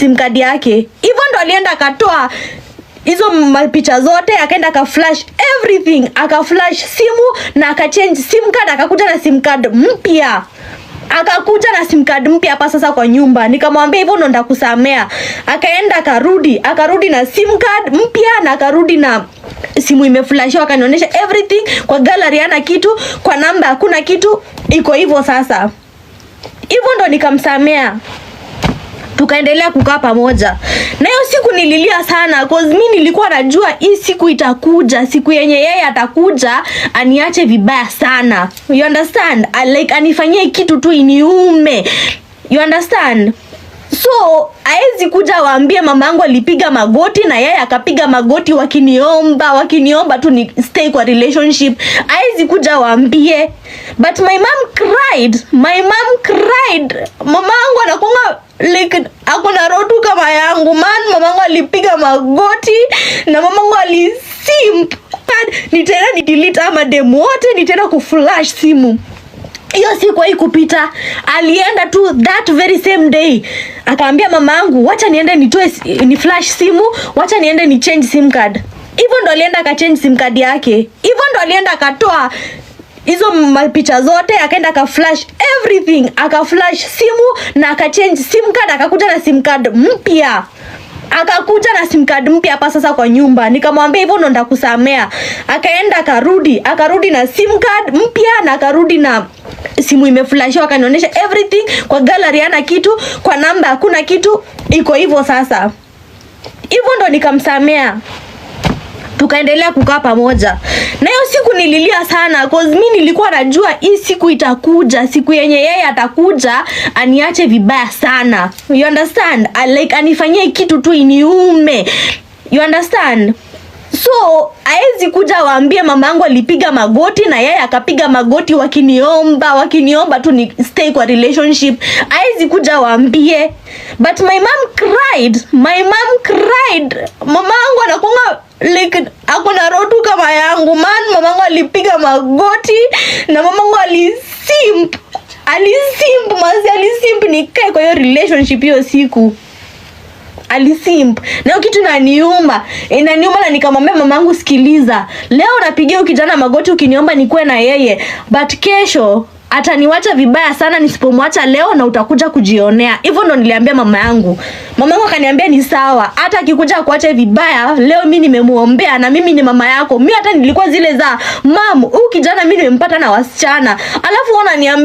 sim card yake. Hivyo ndo alienda akatoa hizo picha zote, akaenda ka flash everything, aka flash simu na aka change sim card, akakuja na sim card mpya. Akakuja na sim card mpya hapa sasa kwa nyumba. Nikamwambia hivyo ndo ndakusamea. Akaenda akarudi na sim card mpya na akarudi na simu imeflashiwa, akanionyesha everything kwa gallery ana kitu, kwa namba hakuna kitu, iko hivyo sasa. Hivyo ndo nikamsamea. Tukaendelea kukaa pamoja. Na hiyo siku nililia sana cause mimi nilikuwa najua hii siku itakuja, siku yenye yeye atakuja aniache vibaya sana. You understand? Like anifanyie kitu tu iniume. You understand? So, haezi kuja waambie mamangu alipiga magoti na yeye akapiga magoti wakiniomba tu ni stay kwa relationship. Haezi kuja waambie. But my mom cried. Mamangu anakuanga like akona rotu kama yangu. Man, mamangu alipiga magoti na mamangu alisimp. Nitaenda ni delete ama demo wote, nitaenda kuflash simu. Hiyo siku haikupita, alienda tu that very same day. Akaambia mamangu, wacha niende ni flash simu, wacha niende ni change sim card. Hivyo ndo alienda aka change sim card yake. Hivyo ndo alienda akatoa hizo picha zote, akaenda ka flash everything, aka flash simu na aka change sim card, akakuja na sim card mpya. Akakuja na sim card mpya hapa sasa kwa nyumba. Nikamwambia hivyo ndo ndakusamea. Akaenda akarudi na sim card mpya na akarudi na simu imeflashiwa, akanionyesha everything kwa gallery ana kitu, kwa namba hakuna kitu, iko hivyo sasa. Hivyo ndo nikamsamea. Tukaendelea kukaa pamoja. Na hiyo siku nililia sana cause mimi nilikuwa najua hii siku itakuja, siku yenye yeye atakuja aniache vibaya sana. You understand? Like anifanyie kitu tu iniume. You understand? So, haezi kuja waambie mamangu alipiga magoti na yeye akapiga magoti wakiniomba tu ni stay kwa relationship. Haezi kuja waambie. But my mom cried. Mamangu anakuanga like akona rotu kama yangu. Man, mamangu alipiga magoti na mamangu alisimp nikae kwa hiyo relationship hiyo siku. Alisimp. Na hiyo kitu inaniuma na nikamwambia mamangu, sikiliza, leo napigia kijana magoti ukiniomba nikuwe na yeye, but kesho ataniwacha vibaya sana nisipomwacha leo na utakuja kujionea. Hivyo ndo niliambia mama yangu. Mamangu akaniambia ni sawa, hata akikuja kuacha vibaya leo mimi nimemuombea na mimi ni mama yako. Mimi hata nilikuwa zile za mam, huyu kijana mimi nimempata na wasichana, alafu wananiambia